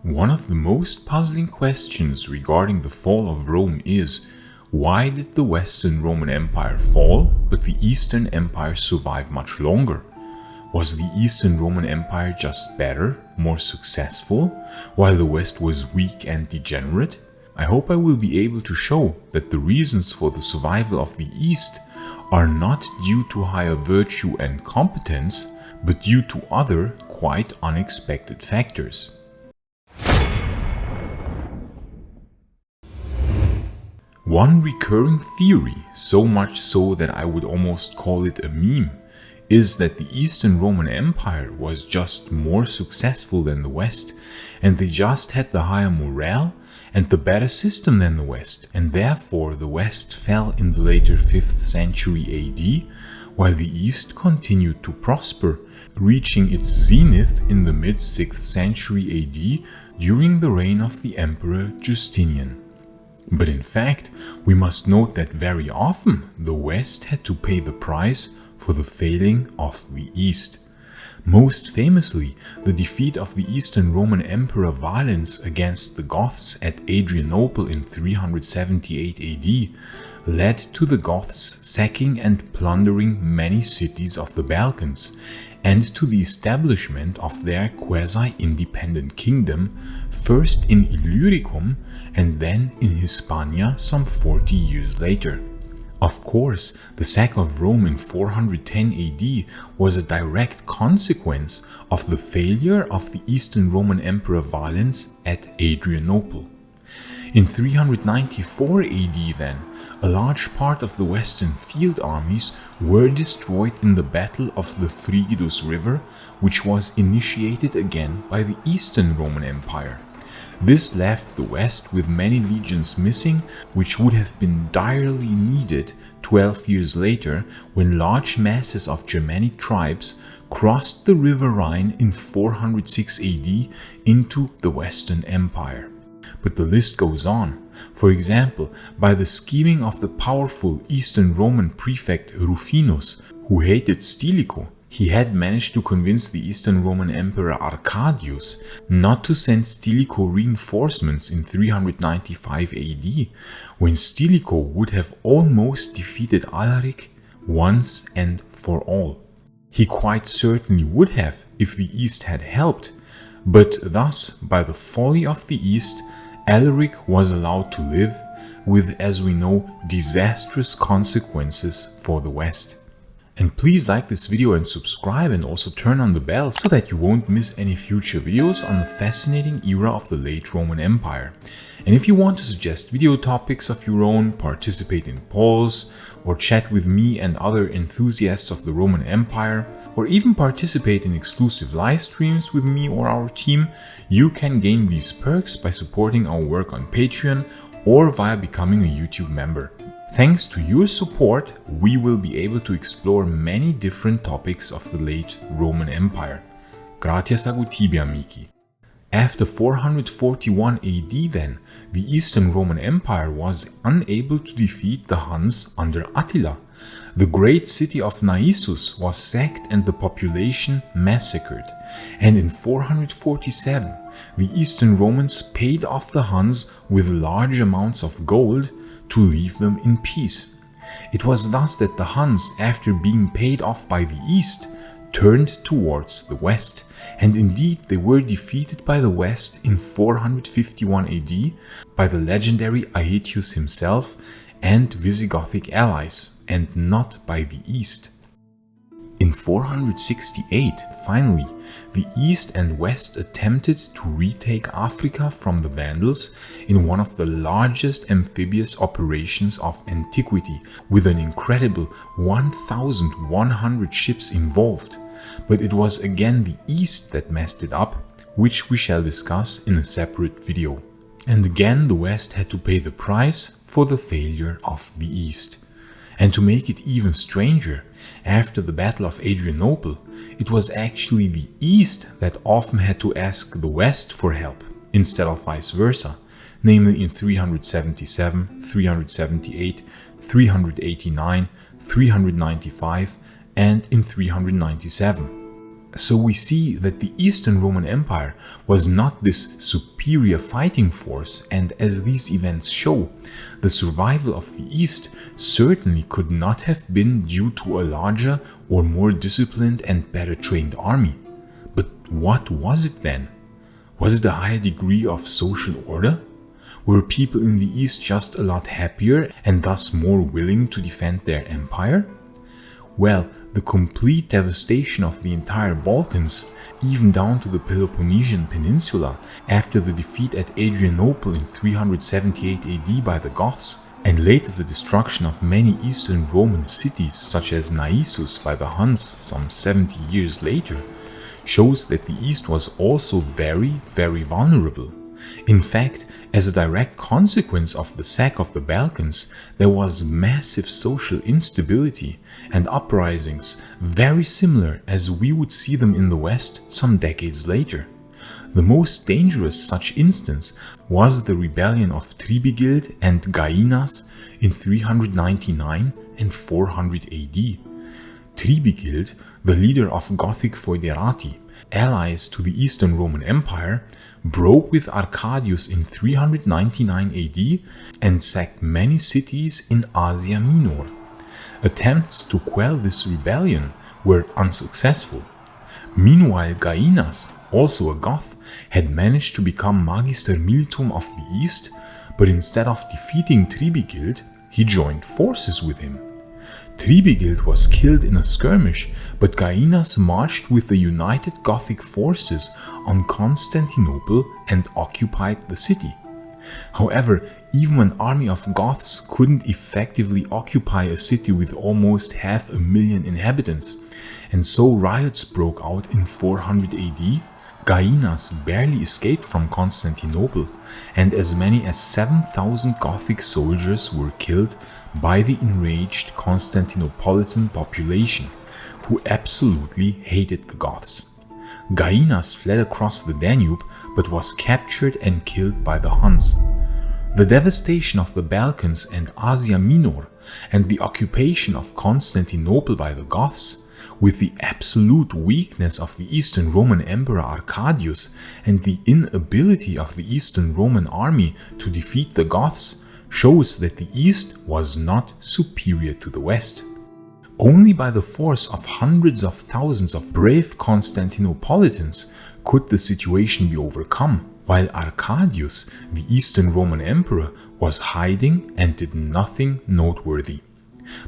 One of the most puzzling questions regarding the fall of Rome is, why did the Western Roman Empire fall, but the Eastern Empire survive much longer? Was the Eastern Roman Empire just better, more successful, while the West was weak and degenerate? I hope I will be able to show that the reasons for the survival of the East are not due to higher virtue and competence, but due to other, quite unexpected factors. One recurring theory, so much so that I would almost call it a meme, is that the Eastern Roman Empire was just more successful than the West, and they just had the higher morale and the better system than the West, and therefore the West fell in the later 5th century AD, while the East continued to prosper, reaching its zenith in the mid-6th century AD during the reign of the Emperor Justinian. But in fact, we must note that very often the West had to pay the price for the failing of the East. Most famously, the defeat of the Eastern Roman Emperor Valens against the Goths at Adrianople in 378 AD led to the Goths sacking and plundering many cities of the Balkans, and to the establishment of their quasi-independent kingdom, first in Illyricum and then in Hispania some 40 years later. Of course, the sack of Rome in 410 AD was a direct consequence of the failure of the Eastern Roman Emperor Valens at Adrianople. In 394 AD then, a large part of the Western field armies were destroyed in the Battle of the Frigidus River, which was initiated again by the Eastern Roman Empire. This left the West with many legions missing, which would have been direly needed 12 years later when large masses of Germanic tribes crossed the river Rhine in 406 AD into the Western Empire. But the list goes on. For example, by the scheming of the powerful Eastern Roman prefect Rufinus, who hated Stilicho, he had managed to convince the Eastern Roman Emperor Arcadius not to send Stilicho reinforcements in 395 AD, when Stilicho would have almost defeated Alaric once and for all. He quite certainly would have if the East had helped, but thus, by the folly of the East, Alaric was allowed to live, with, as we know, disastrous consequences for the West. And please like this video and subscribe, and also turn on the bell so that you won't miss any future videos on the fascinating era of the late Roman Empire. And if you want to suggest video topics of your own, participate in polls, or chat with me and other enthusiasts of the Roman Empire, or even participate in exclusive live streams with me or our team, you can gain these perks by supporting our work on Patreon or via becoming a YouTube member. Thanks to your support, we will be able to explore many different topics of the late Roman Empire. Gratias agut tibi, amici. After 441 AD then, the Eastern Roman Empire was unable to defeat the Huns under Attila. The great city of Naissus was sacked and the population massacred, and in 447 the Eastern Romans paid off the Huns with large amounts of gold to leave them in peace. It was thus that the Huns, after being paid off by the East, turned towards the West, and indeed they were defeated by the West in 451 AD by the legendary Aetius himself and Visigothic allies, and not by the East. In 468, finally, the East and West attempted to retake Africa from the Vandals in one of the largest amphibious operations of antiquity, with an incredible 1,100 ships involved. But it was again the East that messed it up, which we shall discuss in a separate video. And again the West had to pay the price for the failure of the East. And to make it even stranger, after the Battle of Adrianople, it was actually the East that often had to ask the West for help, instead of vice versa, namely in 377, 378, 389, 395, and in 397. So we see that the Eastern Roman Empire was not this superior fighting force, and as these events show, the survival of the East certainly could not have been due to a larger or more disciplined and better trained army. But what was it then? Was it a higher degree of social order? Were people in the East just a lot happier and thus more willing to defend their empire? Well, the complete devastation of the entire Balkans, even down to the Peloponnesian Peninsula, after the defeat at Adrianople in 378 AD by the Goths, and later the destruction of many Eastern Roman cities such as Naissus by the Huns some 70 years later, shows that the East was also very, very vulnerable. In fact, as a direct consequence of the sack of the Balkans, there was massive social instability and uprisings very similar as we would see them in the West some decades later. The most dangerous such instance was the rebellion of Tribigild and Gainas in 399 and 400 AD. Tribigild, the leader of Gothic foederati, allies to the Eastern Roman Empire, broke with Arcadius in 399 AD and sacked many cities in Asia Minor. Attempts to quell this rebellion were unsuccessful. Meanwhile, Gainas, also a Goth, had managed to become Magister Militum of the East, but instead of defeating Tribigild, he joined forces with him. Tribigild was killed in a skirmish, but Gainas marched with the united Gothic forces on Constantinople and occupied the city. However, even an army of Goths couldn't effectively occupy a city with almost 500,000 inhabitants, and so riots broke out in 400 AD. Gainas barely escaped from Constantinople, and as many as 7,000 Gothic soldiers were killed by the enraged Constantinopolitan population, who absolutely hated the Goths. Gainas fled across the Danube, but was captured and killed by the Huns. The devastation of the Balkans and Asia Minor, and the occupation of Constantinople by the Goths, with the absolute weakness of the Eastern Roman Emperor Arcadius and the inability of the Eastern Roman army to defeat the Goths, shows that the East was not superior to the West. Only by the force of hundreds of thousands of brave Constantinopolitans could the situation be overcome, while Arcadius, the Eastern Roman Emperor, was hiding and did nothing noteworthy.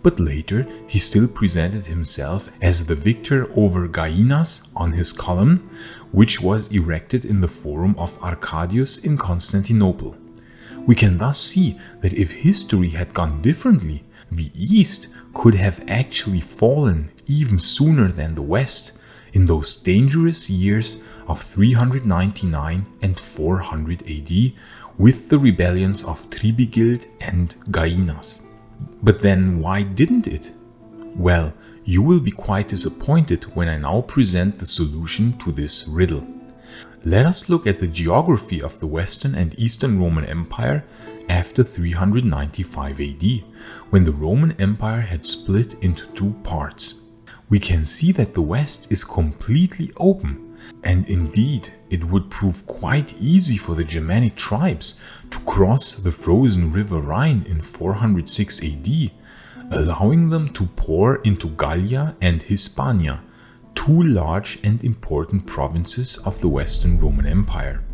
But later he still presented himself as the victor over Gainas on his column, which was erected in the Forum of Arcadius in Constantinople. We can thus see that if history had gone differently, the East could have actually fallen even sooner than the West in those dangerous years of 399 and 400 AD with the rebellions of Tribigild and Gainas. But then why didn't it? Well, you will be quite disappointed when I now present the solution to this riddle. Let us look at the geography of the Western and Eastern Roman Empire after 395 AD, when the Roman Empire had split into two parts. We can see that the West is completely open, and indeed it would prove quite easy for the Germanic tribes to cross the frozen river Rhine in 406 AD, allowing them to pour into Gallia and Hispania, two large and important provinces of the Western Roman Empire.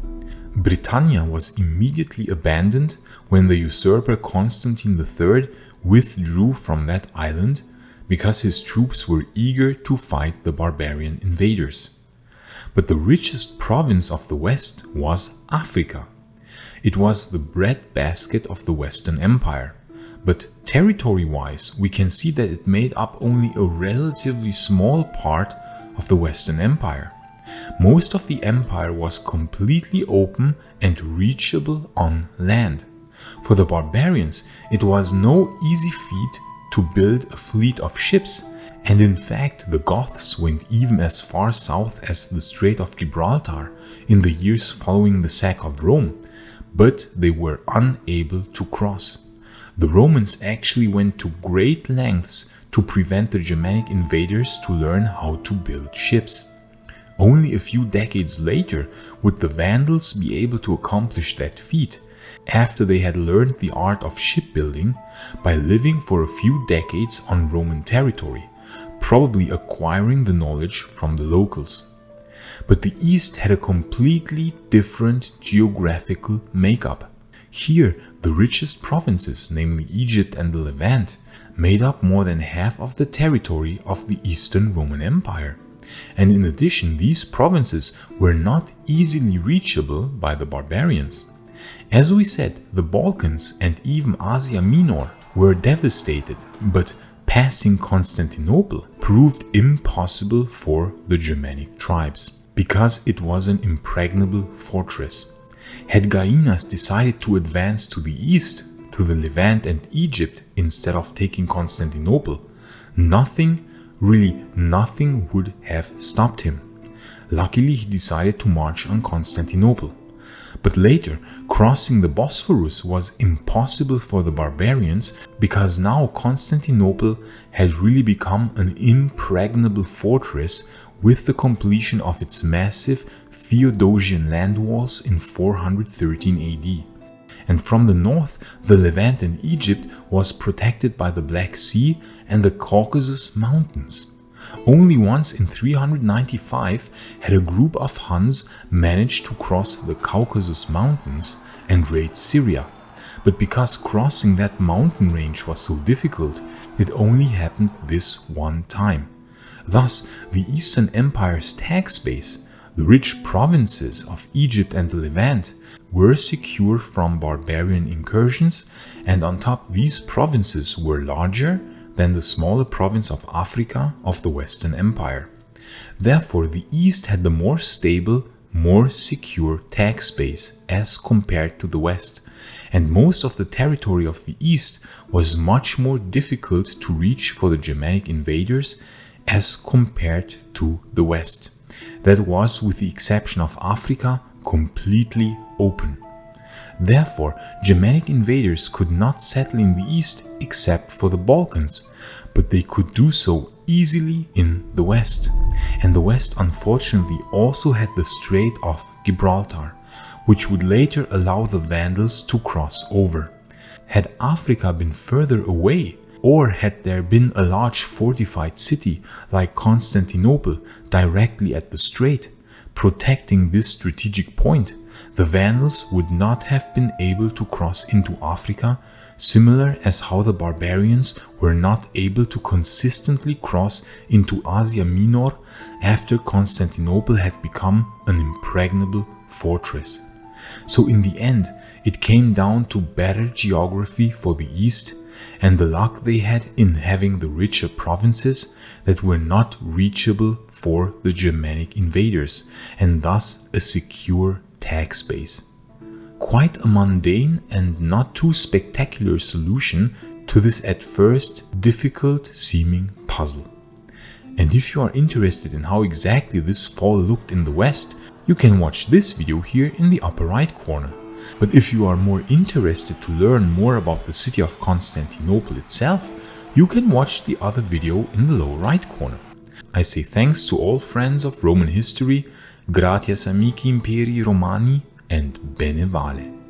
Britannia was immediately abandoned when the usurper Constantine III withdrew from that island because his troops were eager to fight the barbarian invaders. But the richest province of the West was Africa. It was the breadbasket of the Western Empire, but territory-wise we can see that it made up only a relatively small part of the Western Empire. Most of the empire was completely open and reachable on land. For the barbarians, it was no easy feat to build a fleet of ships, and in fact the Goths went even as far south as the Strait of Gibraltar in the years following the sack of Rome, but they were unable to cross. The Romans actually went to great lengths to prevent the Germanic invaders to learn how to build ships. Only a few decades later would the Vandals be able to accomplish that feat, after they had learned the art of shipbuilding by living for a few decades on Roman territory, probably acquiring the knowledge from the locals. But the East had a completely different geographical makeup. Here, the richest provinces, namely Egypt and the Levant, made up more than half of the territory of the Eastern Roman Empire. And in addition, these provinces were not easily reachable by the barbarians. As we said, the Balkans and even Asia Minor were devastated, but passing Constantinople proved impossible for the Germanic tribes, because it was an impregnable fortress. Had Gainas decided to advance to the east, to the Levant and Egypt, instead of taking Constantinople, nothing would have stopped him. Luckily, he decided to march on Constantinople. But later, crossing the Bosphorus was impossible for the barbarians, because now Constantinople had really become an impregnable fortress with the completion of its massive Theodosian land walls in 413 AD. And from the north, the Levant and Egypt was protected by the Black Sea and the Caucasus Mountains. Only once in 395 had a group of Huns managed to cross the Caucasus Mountains and raid Syria. But because crossing that mountain range was so difficult, it only happened this one time. Thus, the Eastern Empire's tax base, the rich provinces of Egypt and the Levant, were secure from barbarian incursions, and on top these provinces were larger than the smaller province of Africa of the Western Empire. Therefore, the East had the more stable, more secure tax base as compared to the West, and most of the territory of the East was much more difficult to reach for the Germanic invaders as compared to the West. That was, with the exception of Africa, completely open. Therefore, Germanic invaders could not settle in the East except for the Balkans, but they could do so easily in the West. And the West unfortunately also had the Strait of Gibraltar, which would later allow the Vandals to cross over. Had Africa been further away, or had there been a large fortified city like Constantinople directly at the strait, protecting this strategic point, the Vandals would not have been able to cross into Africa, similar as how the barbarians were not able to consistently cross into Asia Minor after Constantinople had become an impregnable fortress. So in the end, it came down to better geography for the East and the luck they had in having the richer provinces that were not reachable for the Germanic invaders, and thus a secure tax base. Quite a mundane and not too spectacular solution to this at first difficult seeming puzzle. And if you are interested in how exactly this fall looked in the West, you can watch this video here in the upper right corner. But if you are more interested to learn more about the city of Constantinople itself, you can watch the other video in the lower right corner. I say thanks to all friends of Roman history, gratias amici imperi Romani, and bene vale.